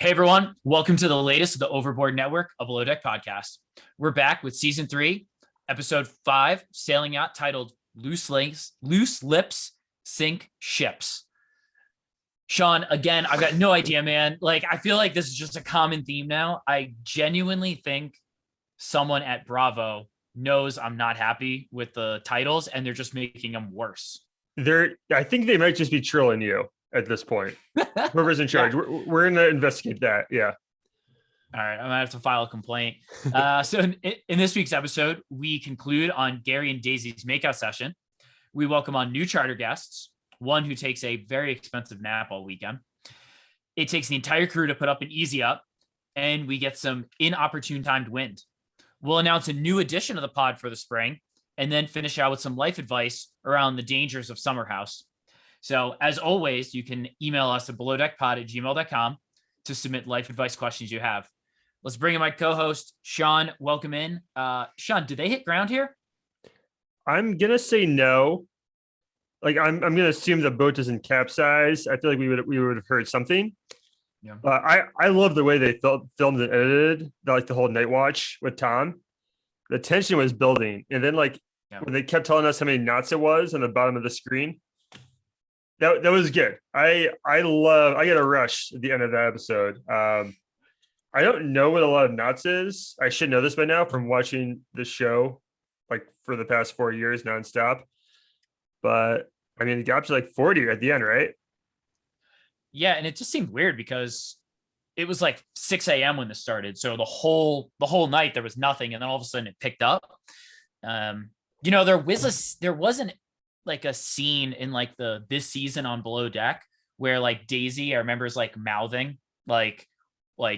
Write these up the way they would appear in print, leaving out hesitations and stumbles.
Hey everyone, welcome to the latest of the Overboard Network of Below Deck podcast. We're back with season 3, episode 5, sailing yacht titled Loose Lips Sink Ships. Sean, again, I've got no idea, man. Like, I feel like this is just a common theme now. I genuinely think someone at Bravo knows I'm not happy with the titles and they're just making them worse. I think they might just be trolling you at this point. Whoever's in charge, we're gonna investigate that. Yeah. All right, I'm gonna have to file a complaint. So in this week's episode, we conclude on Gary and Daisy's makeout session. We welcome on new charter guests, one who takes a very expensive nap all weekend. It takes the entire crew to put up an easy up, and we get some inopportune timed wind. We'll announce a new edition of the pod for the spring, and then finish out with some life advice around the dangers of summer house. So as always, you can email us at belowdeckpod@gmail.com to submit life advice questions you have. Let's bring in my co-host, Sean. Welcome in. Sean, did they hit ground here? I'm gonna say no. Like I'm gonna assume the boat doesn't capsize. I feel like we would have heard something. Yeah. I love the way they filmed and edited like the whole night watch with Tom. The tension was building, and then when they kept telling us how many knots it was on the bottom of the screen. That was good. I get a rush at the end of that episode. I don't know what a lot of knots is. I should know this by now from watching the show like for the past 4 years nonstop. But I mean, it got to like 40 at the end, right? Yeah, and it just seemed weird because it was like 6 a.m. when this started. So the whole night there was nothing, and then all of a sudden it picked up. There wasn't like a scene in like this season on Below Deck where like Daisy, I remember, is like mouthing like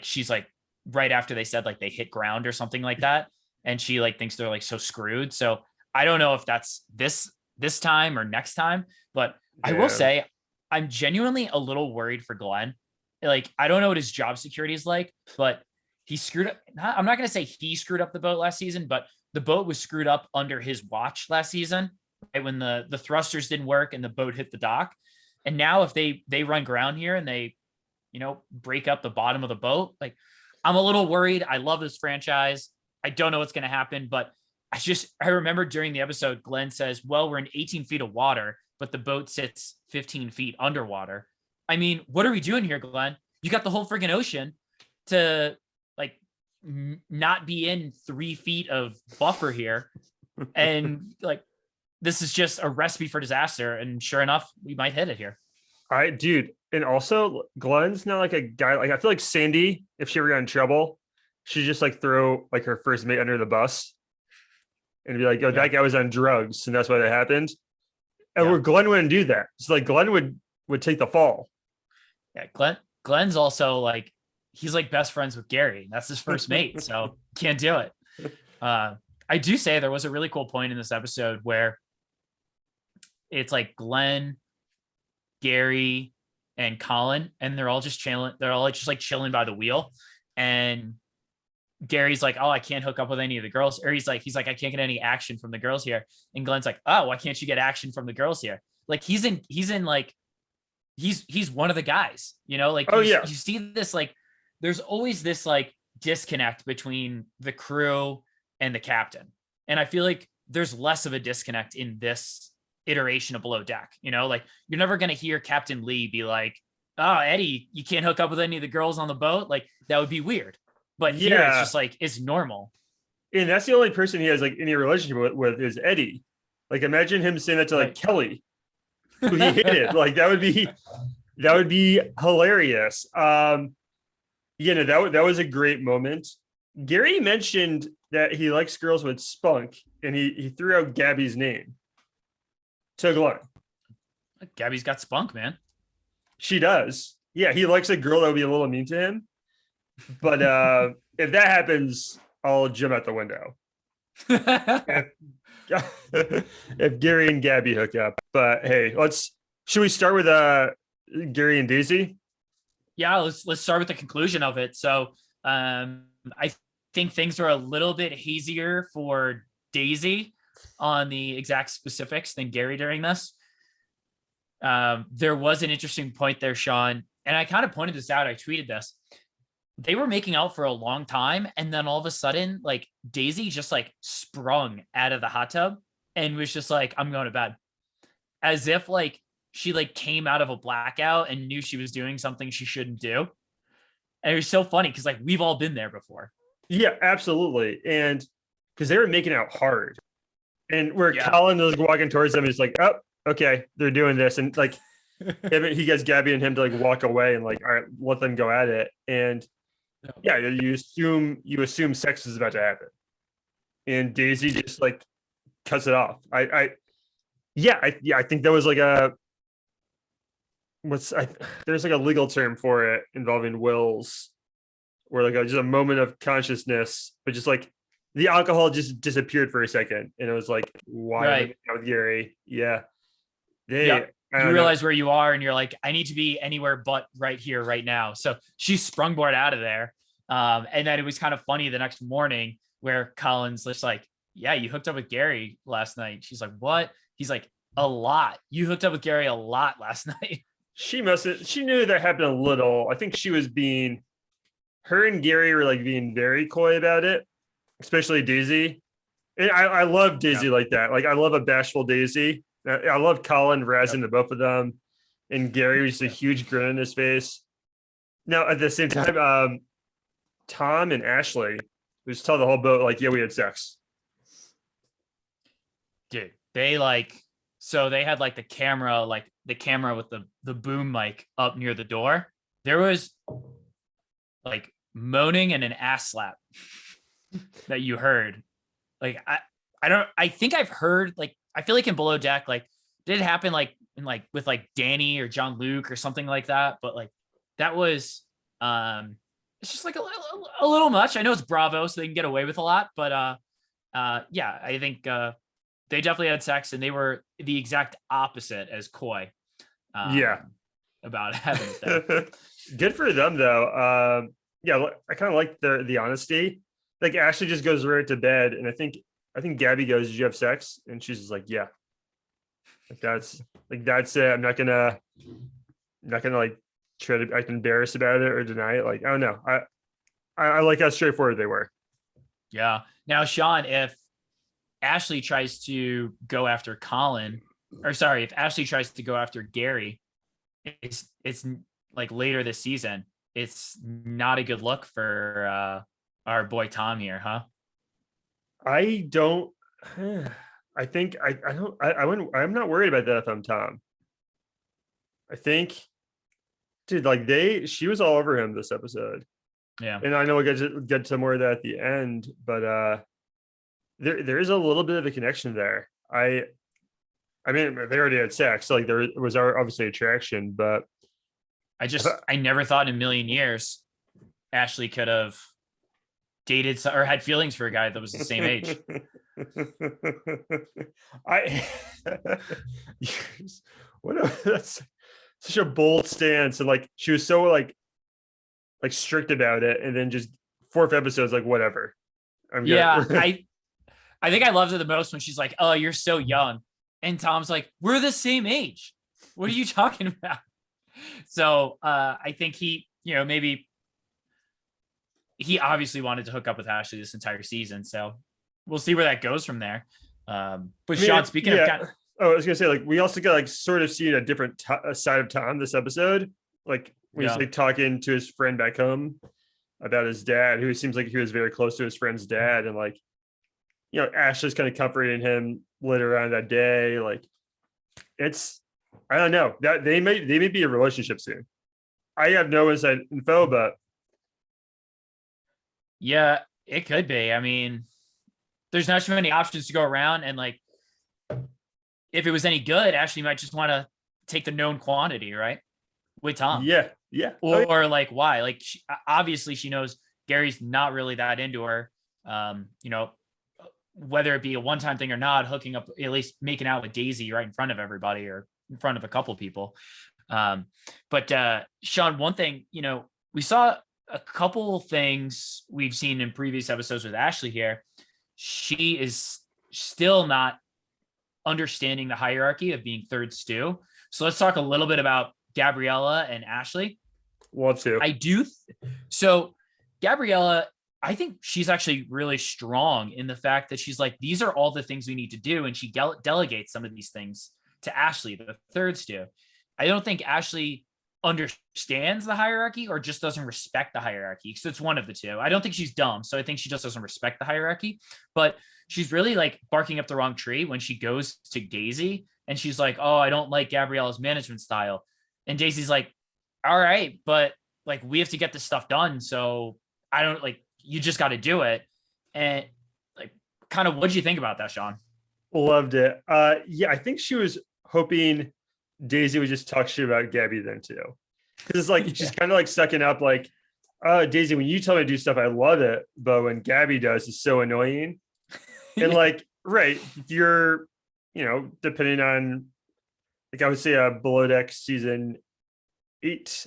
she's like right after they said like they hit ground or something like that, and she like thinks they're like so screwed. So I don't know if that's this time or next time, but yeah. I will say I'm genuinely a little worried for Glenn. Like, I don't know what his job security is like, but he screwed up. I'm not going to say he screwed up the boat last season, but the boat was screwed up under his watch last season, right? When the thrusters didn't work and the boat hit the dock. And now if they run ground here and they, break up the bottom of the boat, like, I'm a little worried. I love this franchise. I don't know what's going to happen, but I remember during the episode, Glenn says, well, we're in 18 feet of water, but the boat sits 15 feet underwater. I mean, what are we doing here, Glenn? You got the whole freaking ocean to like not be in 3 feet of buffer here. And like, this is just a recipe for disaster. And sure enough, we might hit it here. All right, dude. And also Glenn's not like a guy, like I feel like Sandy, if she ever got in trouble, she'd just like throw like her first mate under the bus and be like, oh, that guy was on drugs. And that's why that happened. And where Glenn wouldn't do that. So like Glenn would take the fall. Yeah, Glenn's also like, he's like best friends with Gary. That's his first mate, so can't do it. I do say there was a really cool point in this episode where it's like Glenn, Gary, and Colin, and they're all just chilling. They're all just like chilling by the wheel, and Gary's like, "Oh, I can't hook up with any of the girls," or he's like, "I can't get any action from the girls here," and Glenn's like, "Oh, why can't you get action from the girls here?" Like he's in like. He's one of the guys, like, you see this, like, there's always this like disconnect between the crew and the captain. And I feel like there's less of a disconnect in this iteration of Below Deck, like you're never going to hear Captain Lee be like, oh, Eddie, you can't hook up with any of the girls on the boat. Like that would be weird. But here it's just like, it's normal. And that's the only person he has like any relationship with is Eddie. Like imagine him saying that to like Kelly, who he hated. Like that would be hilarious. That was a great moment. Gary mentioned that he likes girls with spunk, and he threw out Gabby's name to Glenn. Gabby's got spunk, man. She does. Yeah, he likes a girl that would be a little mean to him. But if that happens, I'll jump out the window. If Gary and Gabby hook up. But hey, should we start with Gary and Daisy? Yeah, let's start with the conclusion of it. So I think things are a little bit hazier for Daisy on the exact specifics than Gary during this. There was an interesting point there, Sean, and I kind of pointed this out. I tweeted this. they were making out for a long time, and then all of a sudden, like Daisy just like sprung out of the hot tub and was just like, I'm going to bed. As if like she like came out of a blackout and knew she was doing something she shouldn't do. And it was so funny because like we've all been there before. Yeah, absolutely. And because they were making out hard. And where Yeah. Colin was walking towards them, he's like, oh, okay, they're doing this. And like he gets Gabby and him to like walk away and like, all right, let them go at it. And yeah, you assume sex is about to happen. And Daisy just like cuts it off. I think there was like there's like a legal term for it involving wills, where like just a moment of consciousness, but just like the alcohol just disappeared for a second, and it was like, why am I Right. out with Gary? Yeah, Yep. I You don't know. realize where you are and you're like, I need to be anywhere but right here, right now. So she sprungboard out of there. And then it was kind of funny the next morning where Colin's just like, yeah, you hooked up with Gary last night. She's like, what? He's like, a lot. You hooked up with Gary a lot last night. She knew that happened a little. I think her and Gary were like being very coy about it, especially Daisy. And I love Daisy like that. Like I love a bashful Daisy. I love Colin razzing the both of them, and Gary was just a huge grin on his face. Now at the same time, Tom and Ashley just tell the whole boat like, yeah, we had sex. Dude, they like, so they had like the camera with the boom mic up near the door. There was like moaning and an ass slap that you heard. Like I think I've heard, like I feel like in Below Deck, like did it happen like in like with like Danny or John Luke or something like that, but like that was it's just like a little much. I know it's Bravo, so they can get away with a lot, but yeah, I think they definitely had sex, and they were the exact opposite as coy Yeah. about having it there. Good for them though. Yeah, I kind of like the honesty. Like Ashley just goes right to bed, and I think Gabby goes, "Did you have sex?" And she's just like, "Yeah." That's it. I'm not gonna like try to act embarrassed about it or deny it. Like I don't know. I like how straightforward they were. Yeah. Now, Sean, if Ashley tries to go after Colin, or sorry, if Ashley tries to go after Gary, it's like later this season. It's not a good look for our boy Tom here, huh? I don't. I think I don't. I wouldn't. I'm not worried about that if I'm Tom. I think, dude, like she was all over him this episode. Yeah. And I know we'll get to more of that at the end, but there is a little bit of a connection there. I mean, they already had sex, so like there was obviously attraction, but I never thought in a million years Ashley could have dated or had feelings for a guy that was the same age. I that's such a bold stance, and like she was so like strict about it, and then just fourth episode's like whatever. Yeah, I think I loved it the most when she's like, "Oh, you're so young," and Tom's like, "We're the same age. What are you talking about?" So I think he, maybe he obviously wanted to hook up with Ashley this entire season. So we'll see where that goes from there. But Sean, speaking of, oh, I was gonna say, like, we also got like sort of seen a different side of Tom this episode. Like when he's like talking to his friend back home about his dad, who seems like he was very close to his friend's dad, and like, Ashley's kind of comforting him later on that day. Like, I don't know, that they may be a relationship soon. I have no inside info, but yeah, it could be. I mean, there's not too many options to go around, and like, if it was any good, Ashley might just want to take the known quantity, right? With Tom. yeah. Or like, why? Like, obviously she knows Gary's not really that into her. Whether it be a one-time thing or not, hooking up, at least making out with Daisy right in front of everybody or in front of a couple people. But Sean, one thing, we saw a couple things we've seen in previous episodes with Ashley here. She is still not understanding the hierarchy of being third stew. So let's talk a little bit about Gabriella and Ashley. Want to. I do. So Gabriella, I think she's actually really strong in the fact that she's like, these are all the things we need to do. And she delegates some of these things to Ashley, the third stew. I don't think Ashley understands the hierarchy or just doesn't respect the hierarchy. So it's one of the two. I don't think she's dumb. So I think she just doesn't respect the hierarchy, but she's really like barking up the wrong tree when she goes to Daisy and she's like, oh, I don't like Gabriella's management style. And Daisy's like, all right, but like, we have to get this stuff done. So I don't like, you just got to do it. And like, kind of, what do you think about that, Sean? Loved it. Yeah, I think she was hoping Daisy would just talk shit about Gabby then too. Because it's like, she's kind of like sucking up like, Daisy, when you tell me to do stuff, I love it. But when Gabby does, it's so annoying. And like, right, you're, depending on, like I would say Below Deck season 8,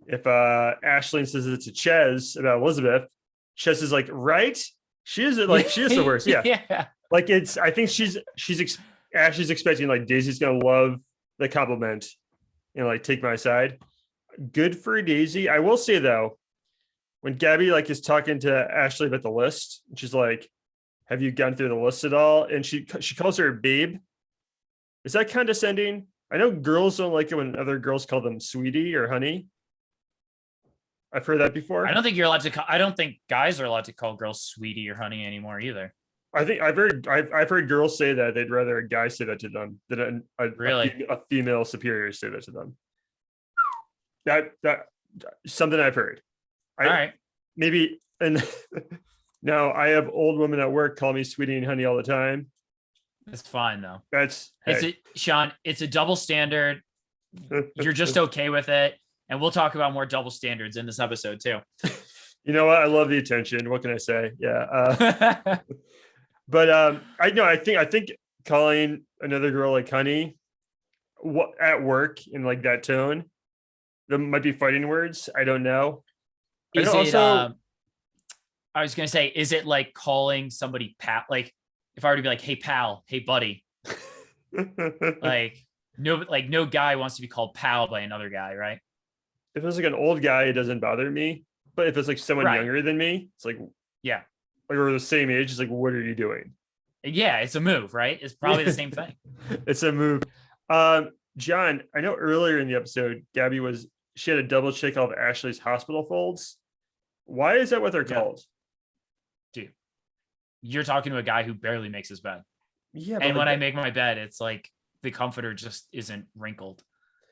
if Ashley says it's a Ches about Elizabeth, Ches is like, right? She is the worst. Yeah. Yeah. Like I think Ashley's expecting like Daisy's gonna love the compliment and like take my side. Good for Daisy. I will say though, when Gabby like is talking to Ashley about the list, she's like, have you gone through the list at all? And she calls her babe. Is that condescending? I know girls don't like it when other girls call them sweetie or honey. I've heard that before. I don't think you're allowed to I don't think guys are allowed to call girls sweetie or honey anymore either. I think I've heard girls say that they'd rather a guy say that to them than a female superior say that to them. That something I've heard. All right. Maybe, and now I have old women at work call me sweetie and honey all the time. It's fine though. Sean, it's a double standard. You're just okay with it. And we'll talk about more double standards in this episode too. You know what? I love the attention. What can I say? Yeah. But I think calling another girl like honey at work in like that tone, there might be fighting words. I don't know. I was gonna say, is it like calling somebody pal? Like if I were to be like, hey pal, hey buddy, like no guy wants to be called pal by another guy, right? If it's like an old guy, it doesn't bother me. But if it's like someone younger than me, it's like, yeah, like we're the same age. It's like, what are you doing? Yeah, it's a move, right? It's probably the same thing. It's a move. John, I know earlier in the episode, Gabby she had a double check all of Ashley's hospital folds. Why is that what they're called? Dude, you're talking to a guy who barely makes his bed. Yeah. And when I make my bed, it's like the comforter just isn't wrinkled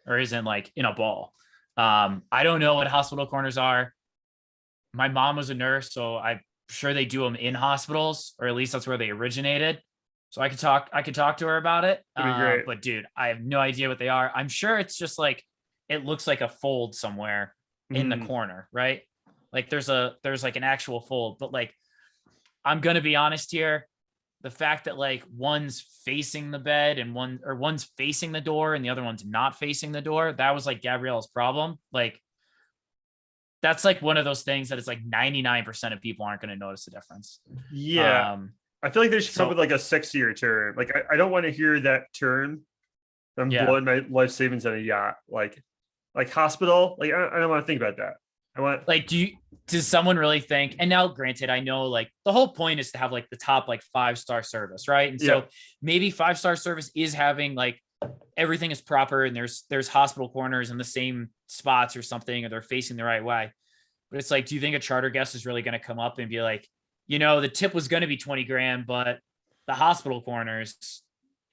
or isn't like in a ball. I don't know what hospital corners are. My mom was a nurse, so I'm sure they do them in hospitals, or at least that's where they originated. So I could talk to her about it. But dude, I have no idea what they are. I'm sure it's just like, it looks like a fold somewhere in the corner, right? Like there's like an actual fold, but like, I'm going to be honest here. The fact that like one's facing the bed and one's facing the door and the other one's not facing the door, that was like Gabriella's problem. Like that's like one of those things that it's like 99% of people aren't going to notice the difference. Yeah. I feel like they should come up with like a sexier term. Like I don't want to hear that term. I'm blowing my life savings on a yacht. Like hospital. Like I don't want to think about that. I want like, does someone really think, and now granted, I know like the whole point is to have like the top like 5-star service, right? And so maybe 5-star service is having like everything is proper and there's hospital corners in the same spots or something, or they're facing the right way. But it's like, do you think a charter guest is really going to come up and be like, the tip was going to be 20 grand, but the hospital corners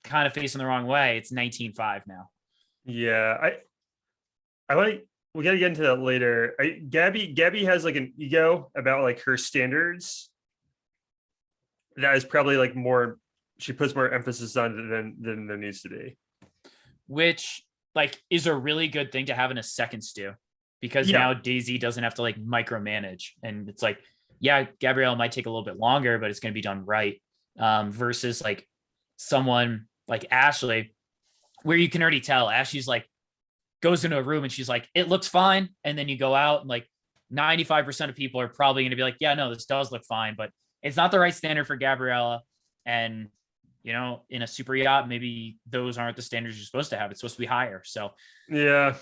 kind of facing the wrong way. It's 19.5 now. Yeah. We got to get into that later. Gabby has like an ego about like her standards. That is probably like more, she puts more emphasis on than there needs to be. Which like is a really good thing to have in a second stew, because now Daisy doesn't have to like micromanage. And it's like, yeah, Gabrielle might take a little bit longer, but it's going to be done right. Versus like someone like Ashley, where you can already tell Ashley's like, goes into a room and she's like, it looks fine. And then you go out and like 95% of people are probably going to be like, yeah, no, this does look fine, but it's not the right standard for Gabriella. And, in a super yacht, maybe those aren't the standards you're supposed to have. It's supposed to be higher. So yeah,